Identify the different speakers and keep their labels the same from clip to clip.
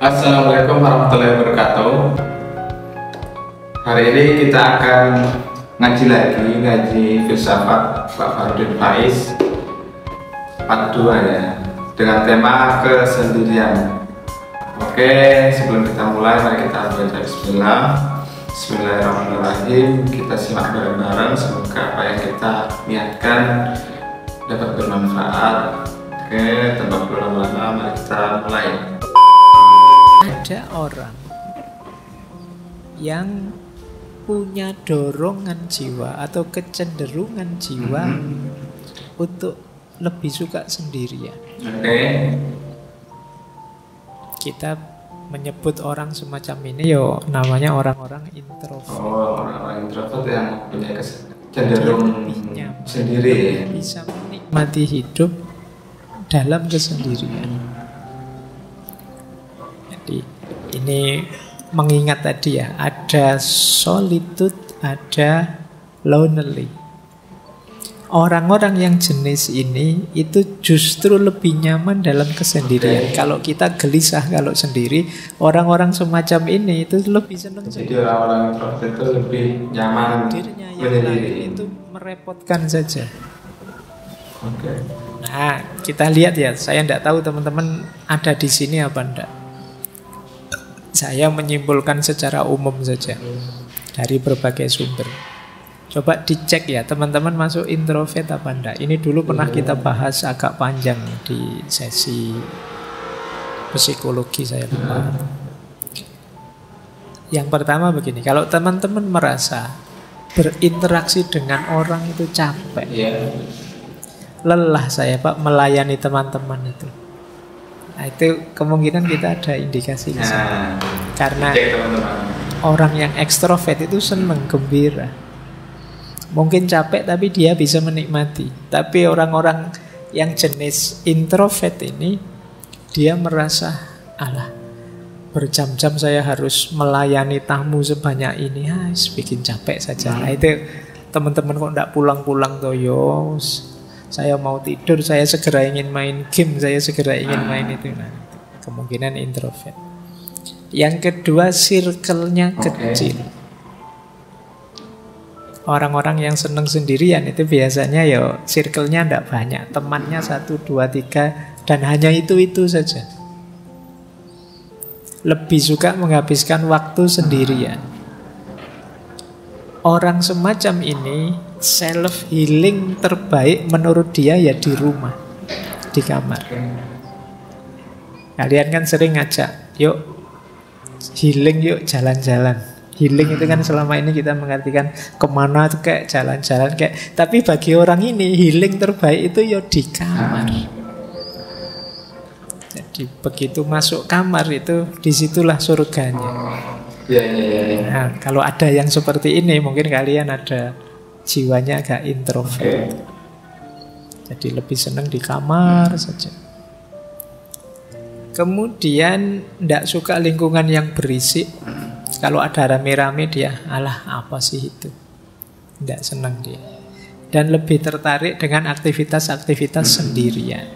Speaker 1: Assalamualaikum warahmatullahi wabarakatuh. Hari ini kita akan ngaji filsafat Pak Fardun Faiz part 2 ya, dengan tema kesendirian. Oke, sebelum kita mulai mari kita baca bismillah. Bismillahirrahmanirrahim. Kita simak bareng-bareng, semoga apa yang kita niatkan dapat bermanfaat. Oke, tanpa berlama-lama mari kita mulai.
Speaker 2: Ada orang yang punya dorongan jiwa atau kecenderungan jiwa untuk lebih suka sendirian.
Speaker 1: Oke.
Speaker 2: Kita menyebut orang semacam ini yo namanya orang-orang introvert.
Speaker 1: Oh, orang-orang introvert yang punya kecenderungan sendiri.
Speaker 2: Bisa menikmati hidup dalam kesendirian. Jadi ini mengingat tadi ya, ada solitude, ada lonely. Orang-orang yang jenis ini itu justru lebih nyaman dalam kesendirian. Kalau kita gelisah kalau sendiri, orang-orang semacam ini itu lebih senang.
Speaker 1: Jadi orang-orang introvert itu lebih nyaman menyendiri.
Speaker 2: Itu merepotkan saja.
Speaker 1: Oke.
Speaker 2: Nah, kita lihat ya. Saya tidak tahu teman-teman ada di sini apa enggak. Saya menyimpulkan secara umum saja dari berbagai sumber. Coba dicek ya teman-teman masuk introvert apa enggak. Ini dulu pernah kita bahas agak panjang di sesi psikologi saya lupa. Yang pertama begini, kalau teman-teman merasa berinteraksi dengan orang itu capek, lelah saya Pak melayani teman-teman itu. Nah, itu kemungkinan kita ada indikasi di sana. Karena orang yang ekstrovert itu senang, gembira. Mungkin capek tapi dia bisa menikmati. Tapi orang-orang yang jenis introvert ini, dia merasa, alah, berjam-jam saya harus melayani tamu sebanyak ini, bikin capek saja. Nah, itu teman-teman kok enggak pulang-pulang toh, yos. Saya mau tidur, saya segera ingin main game, saya segera ingin main itu. Nah, kemungkinan introvert. Yang kedua, circle-nya kecil. Orang-orang yang senang sendirian itu biasanya ya circle-nya tidak banyak. Temannya 1, 2, 3 dan hanya itu-itu saja. Lebih suka menghabiskan waktu sendirian. Orang semacam ini self healing terbaik menurut dia ya di rumah, di kamar. Kalian kan sering ngajak, yuk healing, yuk jalan-jalan. Healing itu kan selama ini kita mengartikan kemana tuh kayak jalan-jalan kayak. Tapi bagi orang ini healing terbaik itu ya di kamar. Jadi begitu masuk kamar itu disitulah surganya. Nah, kalau ada yang seperti ini mungkin kalian ada jiwanya agak introvert. Jadi lebih senang di kamar saja. Kemudian tidak suka lingkungan yang berisik. Kalau ada rame-rame dia, alah apa sih itu? Tidak senang dia. Dan lebih tertarik dengan aktivitas-aktivitas sendirian.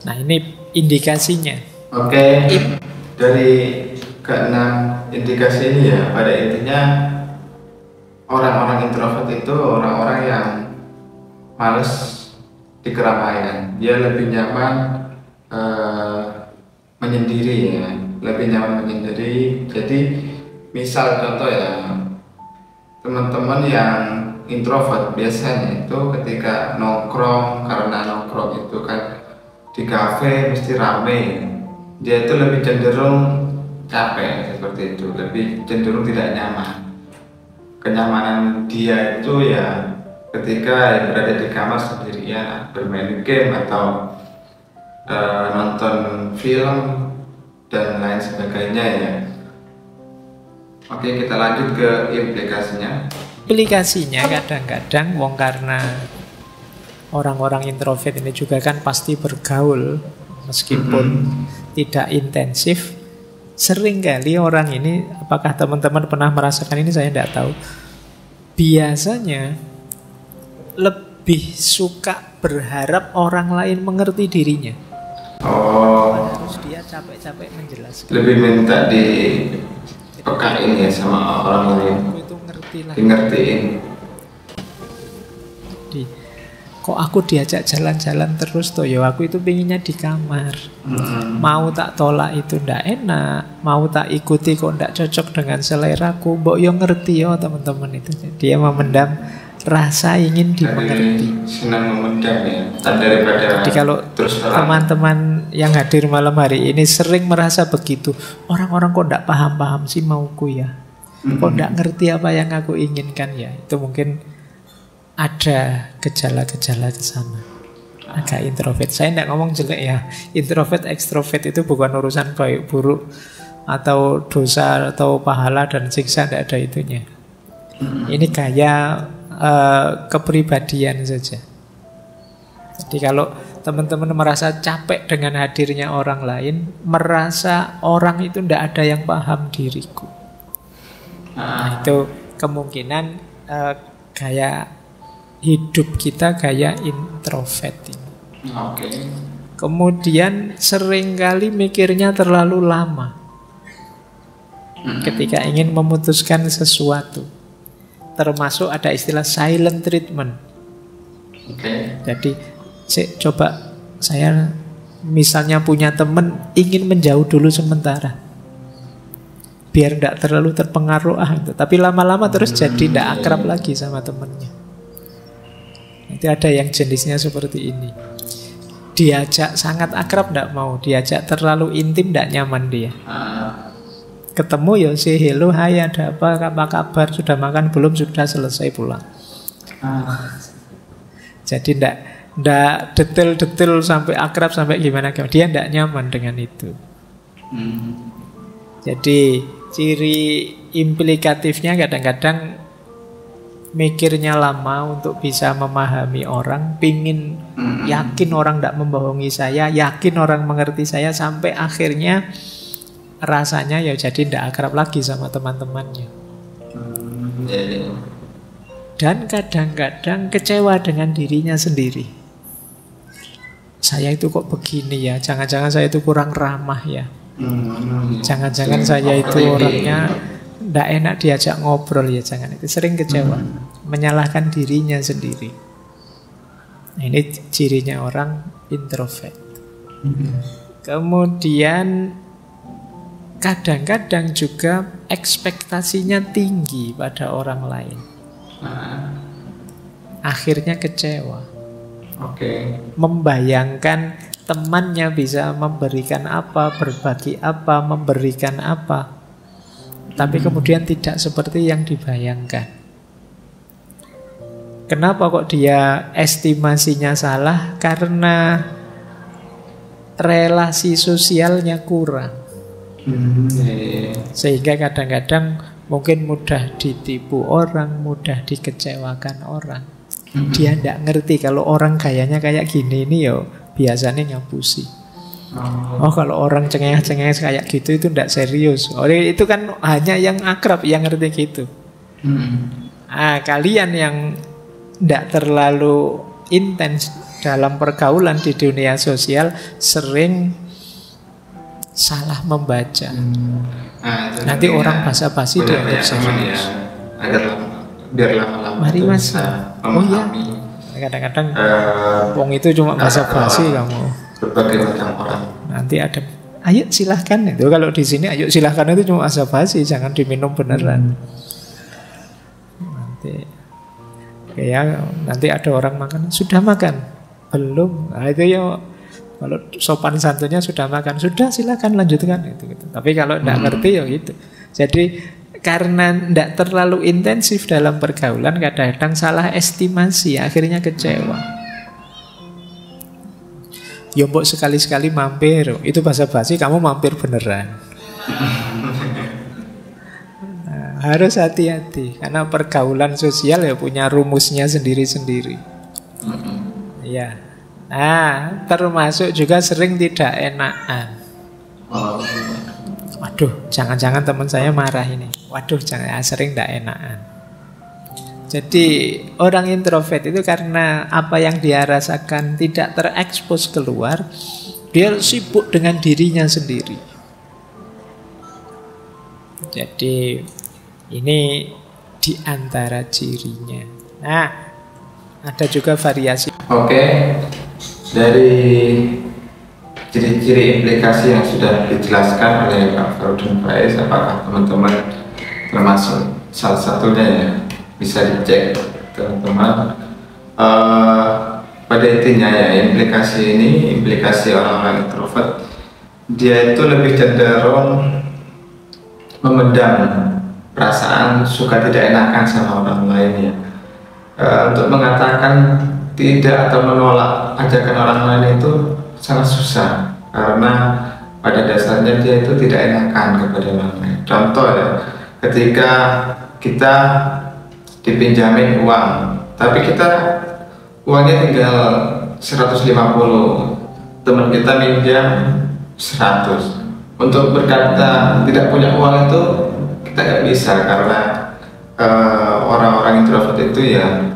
Speaker 2: Nah, ini indikasinya.
Speaker 1: Oke. Dari keenam indikasi ini ya, pada intinya orang-orang introvert itu orang-orang yang males di keramaian. Dia lebih nyaman menyendiri ya, lebih nyaman menyendiri. Jadi misal contoh ya, teman-teman yang introvert biasanya itu ketika nongkrong, karena nongkrong itu kan di kafe mesti rame, dia itu lebih cenderung capek seperti itu, lebih cenderung tidak nyaman. Kenyamanan dia itu ya ketika berada di kamar sendirian, bermain game atau nonton film dan lain sebagainya ya. Oke, kita lanjut ke implikasinya.
Speaker 2: Implikasinya kadang-kadang wong karena orang-orang introvert ini juga kan pasti bergaul meskipun tidak intensif. Sering kali orang ini, apakah teman-teman pernah merasakan ini saya tidak tahu, biasanya lebih suka berharap orang lain mengerti dirinya.
Speaker 1: Oh.
Speaker 2: terus dia capek-capek menjelaskan.
Speaker 1: Lebih minta di pekain ya sama orang lain.
Speaker 2: Aku itu ngerti lah.
Speaker 1: Ngertiin.
Speaker 2: Kok aku diajak jalan-jalan terus toh, ya aku itu pinginnya di kamar. Mau tak tolak itu ndak enak, mau tak ikuti kok ndak cocok dengan seleraku. Mbok yo ngerti yo teman-teman itu. Dia memendam rasa ingin dimengerti.
Speaker 1: Senang memendam ya. Daripada.
Speaker 2: Jadi kalau teman-teman yang hadir malam hari ini sering merasa begitu, orang-orang kok ndak paham-paham sih mauku ya, kok ndak ngerti apa yang aku inginkan ya, itu mungkin ada gejala-gejala ke sana. Agak introvert. Saya tidak ngomong jelek ya. Introvert, ekstrovert itu bukan urusan baik buruk atau dosa atau pahala dan siksa, tidak ada itunya. Ini gaya kepribadian saja. Jadi kalau teman-teman merasa capek dengan hadirnya orang lain, merasa orang itu tidak ada yang paham diriku, nah, itu kemungkinan gaya hidup kita gaya introvert ini. Kemudian seringkali mikirnya terlalu lama ketika ingin memutuskan sesuatu. Termasuk ada istilah silent treatment. Jadi coba saya misalnya punya teman ingin menjauh dulu sementara, biar tidak terlalu terpengaruh itu. Tapi lama-lama terus jadi tidak akrab lagi sama temannya. Itu ada yang jenisnya seperti ini. Diajak sangat akrab tidak mau, diajak terlalu intim tidak nyaman dia. Ketemu ya say hello, hai ada apa kabar, sudah makan belum, sudah selesai pulang. Jadi tidak detail-detail sampai akrab sampai gimana, dia tidak nyaman dengan itu. Jadi ciri implikatifnya kadang-kadang mikirnya lama untuk bisa memahami orang, pingin yakin orang tidak membohongi saya, yakin orang mengerti saya, sampai akhirnya rasanya ya jadi tidak akrab lagi sama teman-temannya. Dan kadang-kadang kecewa dengan dirinya sendiri. Saya itu kok begini ya, jangan-jangan saya itu kurang ramah ya, jangan-jangan saya itu orangnya tidak enak diajak ngobrol ya, jangan. Itu sering kecewa, menyalahkan dirinya sendiri. Nah, ini cirinya orang introvert. Kemudian kadang-kadang juga ekspektasinya tinggi pada orang lain. Akhirnya kecewa. Membayangkan temannya bisa memberikan apa, berbagi apa, memberikan apa, tapi kemudian tidak seperti yang dibayangkan. Kenapa kok dia estimasinya salah? Karena relasi sosialnya kurang. Sehingga kadang-kadang mungkin mudah ditipu orang, mudah dikecewakan orang. Dia tidak ngerti kalau orang gayanya kayak gini ini ya biasanya ngapusi. Oh kalau orang cengeng-cengeng kayak gitu itu tidak serius. Oh itu kan hanya yang akrab yang ngerti gitu. Kalian yang tidak terlalu intens dalam pergaulan di dunia sosial sering salah membaca. Nanti orang basa-basi dianggap serius.
Speaker 1: Biar lama-lama.
Speaker 2: Mari mas. Oh iya. Kadang-kadang wong itu cuma basa-basi kamu.
Speaker 1: Berbagai macam orang.
Speaker 2: Nanti ada, ayo silahkan itu. Kalau di sini ayo silahkan itu cuma basa-basi, jangan diminum beneran. Nanti ada orang makan, sudah makan belum? Nah, itu ya kalau sopan santunnya sudah makan, sudah silahkan lanjutkan gitu. Tapi kalau tidak ngerti ya gitu. Jadi karena tidak terlalu intensif dalam pergaulan, kadang-kadang salah estimasi, akhirnya kecewa. Ya mbok sekali-sekali mampir, itu basa-basi, kamu mampir beneran. Nah, harus hati-hati karena pergaulan sosial ya punya rumusnya sendiri-sendiri. Ya. Nah, termasuk juga sering tidak enakan. Waduh, jangan-jangan teman saya marah ini. Waduh, jangan, sering tidak enakan. Jadi orang introvert itu karena apa yang dia rasakan tidak terekspos keluar, Dia sibuk dengan dirinya sendiri. Jadi ini di antara cirinya. Nah, ada juga variasi.
Speaker 1: Oke, dari ciri-ciri implikasi yang sudah dijelaskan oleh Pak Farudin Faiz, apakah teman-teman termasuk salah satunya ya? Bisa dicek teman-teman. Pada intinya ya, implikasi orang-orang introvert, dia itu lebih cenderung memendam perasaan suka tidak enakan sama orang lain ya. Untuk mengatakan tidak atau menolak ajakan orang lain itu sangat susah, karena pada dasarnya dia itu tidak enakan kepada orang lain. Contoh ya, ketika kita dipinjamin uang, tapi kita uangnya tinggal 150, teman kita minjam 100. Untuk berkata tidak punya uang itu kita nggak bisa, karena orang-orang introvert itu ya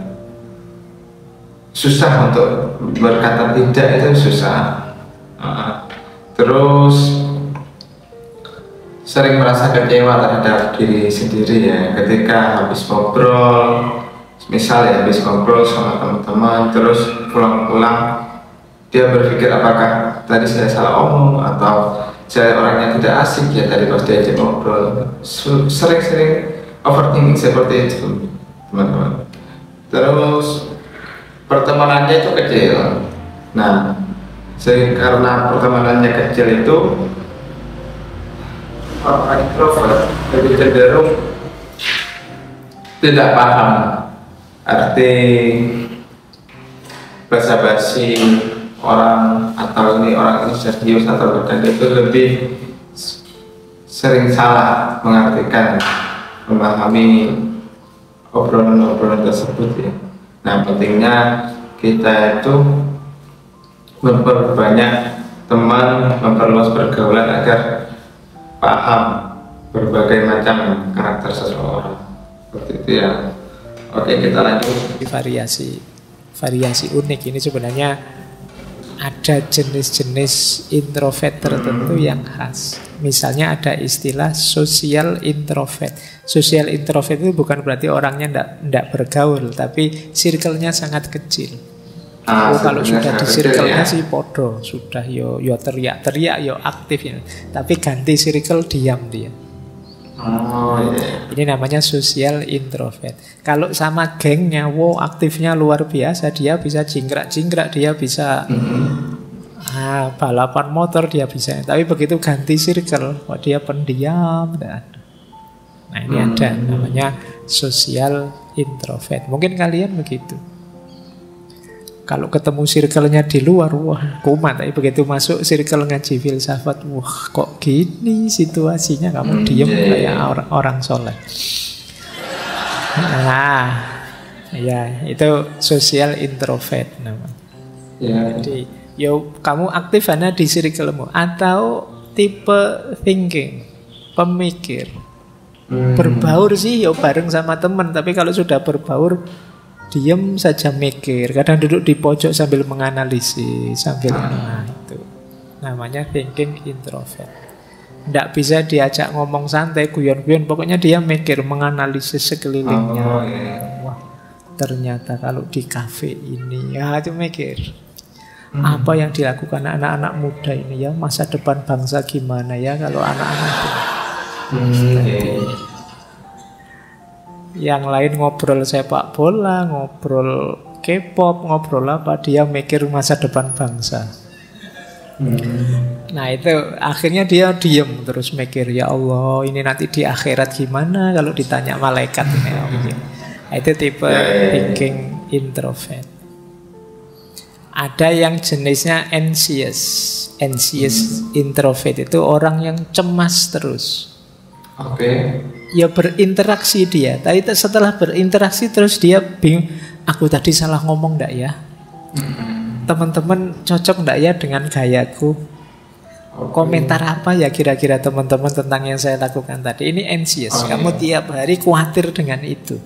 Speaker 1: susah untuk berkata tidak, itu susah. Terus sering merasa kecewa terhadap diri sendiri ya, ketika habis ngobrol, misal ya habis ngobrol sama teman-teman, terus pulang-pulang dia berpikir apakah tadi saya salah omong atau saya orangnya tidak asik ya tadi pas diajak ngobrol. Sering-sering overthinking seperti itu teman-teman. Terus pertemanannya itu kecil. Nah, karena pertemanannya kecil itu, orang introvert lebih cenderung tidak paham arti basa-basi orang, atau orang ini serius atau bukan. Itu lebih sering salah mengartikan, memahami obrolan-obrolan tersebut ya. Nah, pentingnya kita itu memperbanyak teman, memperluas pergaulan agar paham berbagai macam karakter seseorang. Seperti itu ya. Oke, kita lanjut.
Speaker 2: Variasi unik ini sebenarnya ada jenis-jenis introvert tertentu yang khas. Misalnya ada istilah social introvert. Social introvert itu bukan berarti orangnya tidak bergaul, tapi circle-nya sangat kecil. Kalau sudah di circle-nya ya, sih podo, sudah yo teriak-teriak, yo aktif ya. Tapi ganti circle diam dia. Ini namanya social introvert. Kalau sama gengnya, wow aktifnya luar biasa, dia bisa jingkrak-jingkrak, dia bisa balapan motor dia bisa. Tapi begitu ganti circle, dia pendiam. Nah ini ada namanya social introvert. Mungkin kalian begitu. Kalau ketemu circle-nya di luar, wah kumat. Tapi begitu masuk circle ngaji filsafat, wah kok gini situasinya, kamu diem kayak orang soleh. Nah, ya itu social introvert namanya. Jadi, kamu aktif hanya di circle-mu, atau tipe thinking, pemikir. Berbaur sih, bareng sama teman. Tapi kalau sudah berbaur, diam saja mikir, kadang duduk di pojok sambil menganalisis, sambil itu namanya thinking introvert. Tidak bisa diajak ngomong santai, guyon-guyon, pokoknya dia mikir, menganalisis sekelilingnya. Wah, ternyata kalau di kafe ini ya itu mikir apa yang dilakukan anak-anak muda ini ya, masa depan bangsa gimana ya kalau anak-anak itu. Yang lain ngobrol sepak bola, ngobrol K-pop, ngobrol apa, dia mikir masa depan bangsa. Nah itu akhirnya dia diem terus mikir, ya Allah ini nanti di akhirat gimana kalau ditanya malaikat ini. Nah, itu tipe thinking introvert. Ada yang jenisnya anxious introvert, itu orang yang cemas terus. Ya berinteraksi dia, tapi setelah berinteraksi terus dia bingung, aku tadi salah ngomong enggak ya? Teman-teman cocok enggak ya dengan gayaku? Komentar apa ya kira-kira teman-teman tentang yang saya lakukan tadi? Ini anxious, kamu tiap hari khawatir dengan itu.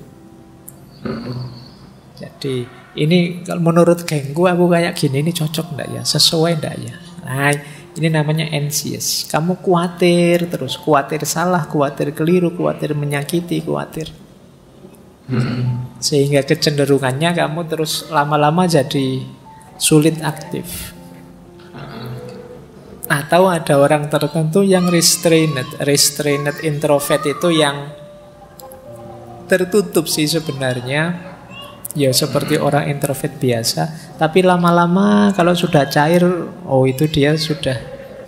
Speaker 2: Jadi ini menurut gengku aku kayak gini, ini cocok enggak ya? Sesuai enggak ya? Nah, ini namanya anxious. Kamu khawatir terus, khawatir salah, khawatir keliru, khawatir menyakiti, khawatir. Sehingga kecenderungannya kamu terus lama-lama jadi sulit aktif. Atau ada orang tertentu yang restrained introvert itu yang tertutup sih sebenarnya. Ya seperti orang introvert biasa, tapi lama-lama kalau sudah cair, oh itu dia sudah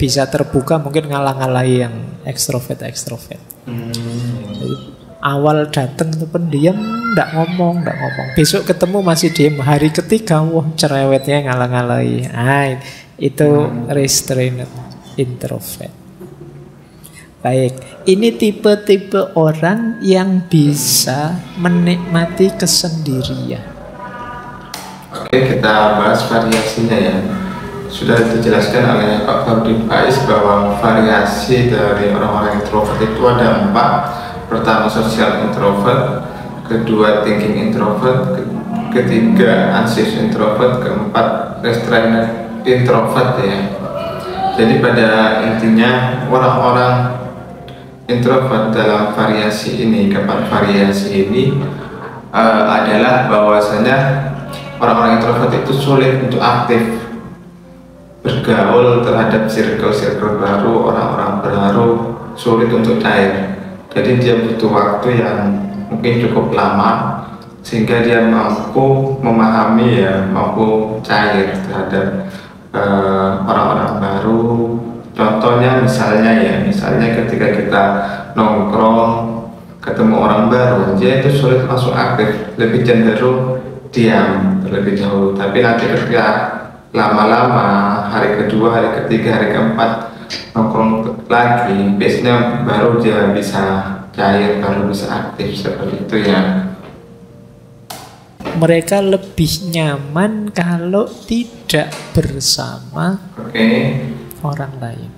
Speaker 2: bisa terbuka, mungkin ngalah-ngalahi yang ekstrovert. Jadi, awal datang itu pendiam, nggak ngomong. Besok ketemu masih diem. Hari ketiga, wah cerewetnya ngalah-ngalahi. Itu restrained introvert. Baik, ini tipe-tipe orang yang bisa menikmati kesendirian.
Speaker 1: Oke, kita bahas variasinya ya. Sudah dijelaskan oleh Pak Fardin Faiz bahwa variasi dari orang-orang introvert itu ada 4. Pertama, social introvert. Kedua, thinking introvert. Ketiga, anxious introvert. Keempat, restrained introvert ya. Jadi pada intinya orang-orang introvert dalam variasi ini, keempat variasi ini adalah bahwasanya orang-orang introvert itu sulit untuk aktif bergaul terhadap circle baru, orang-orang baru, sulit untuk cair. Jadi dia butuh waktu yang mungkin cukup lama sehingga dia mampu memahami ya, mampu cair terhadap orang-orang baru. Contohnya misalnya ketika kita nongkrong ketemu orang baru, dia itu sulit masuk aktif, lebih cenderung diam terlebih dahulu. Tapi nanti ketika lama-lama, hari kedua, hari ketiga, hari keempat nongkrong lagi, biasanya baru dia bisa cair, baru bisa aktif seperti itu ya.
Speaker 2: Mereka lebih nyaman kalau tidak bersama orang lain.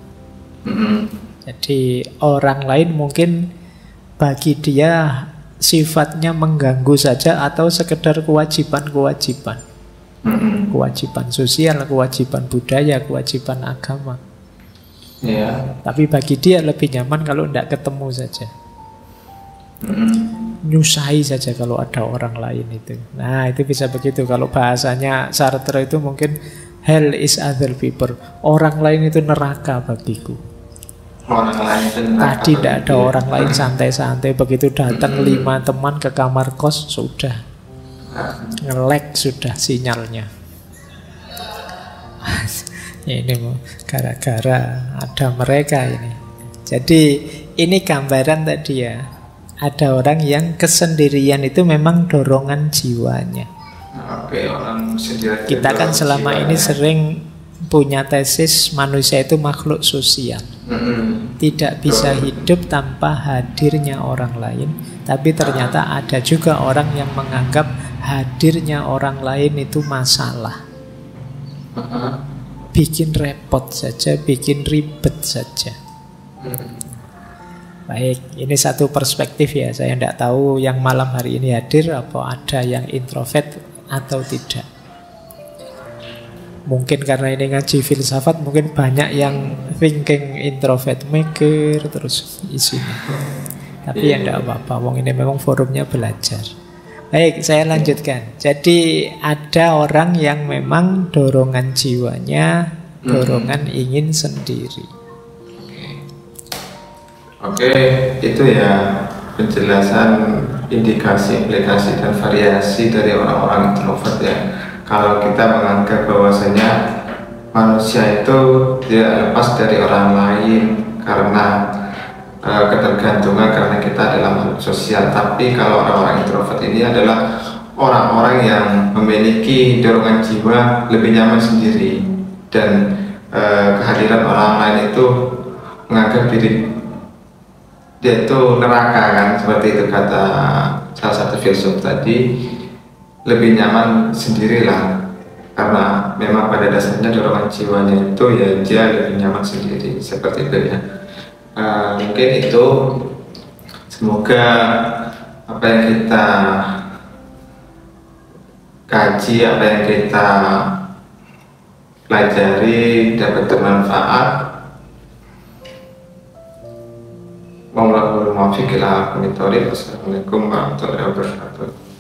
Speaker 2: Jadi orang lain mungkin bagi dia sifatnya mengganggu saja atau sekedar kewajiban sosial, kewajiban budaya, kewajiban agama. Tapi bagi dia lebih nyaman kalau tidak ketemu saja. Nyusahi saja kalau ada orang lain itu. Nah itu bisa begitu. Kalau bahasanya Sartre itu mungkin hell is other people. Orang lain itu neraka bagiku.
Speaker 1: Orang lain itu neraka.
Speaker 2: Tadi tidak ada orang lain, santai-santai. Begitu datang 5 teman ke kamar kos, sudah nge-lag sudah sinyalnya. Ini gara-gara ada mereka ini. Jadi ini gambaran tadi ya. Ada orang yang kesendirian itu memang dorongan jiwanya.
Speaker 1: Orang sendirian.
Speaker 2: Kita kan selama ini sering punya tesis manusia itu makhluk sosial. Tidak bisa hidup tanpa hadirnya orang lain. Tapi ternyata ada juga orang yang menganggap hadirnya orang lain itu masalah. Bikin repot saja, bikin ribet saja. Baik, ini satu perspektif ya. Saya tidak tahu yang malam hari ini hadir apa ada yang introvert atau tidak. Mungkin karena ini ngaji filsafat, mungkin banyak yang thinking introvert, mikir terus isinya. Tapi ya tidak apa-apa, wong ini memang forumnya belajar. Baik, saya lanjutkan. Jadi ada orang yang memang dorongan jiwanya, dorongan ingin sendiri.
Speaker 1: Oke, itu ya penjelasan indikasi, implikasi, dan variasi dari orang-orang introvert ya. Kalau kita menganggap bahwasanya manusia itu tidak lepas dari orang lain karena ketergantungan, karena kita adalah makhluk sosial. Tapi kalau orang-orang introvert ini adalah orang-orang yang memiliki dorongan jiwa lebih nyaman sendiri, dan kehadiran orang lain itu menganggap diri dia itu neraka kan, seperti itu kata salah satu filsuf tadi. Lebih nyaman sendirilah, karena memang pada dasarnya dorongan jiwanya itu ya dia lebih nyaman sendiri, seperti itu ya. Mungkin itu, semoga apa yang kita kaji, apa yang kita pelajari dapat bermanfaat. Wallahul muwaffiq ila aqwamit thoriq. Wassalamualaikum warahmatullahi wabarakatuh.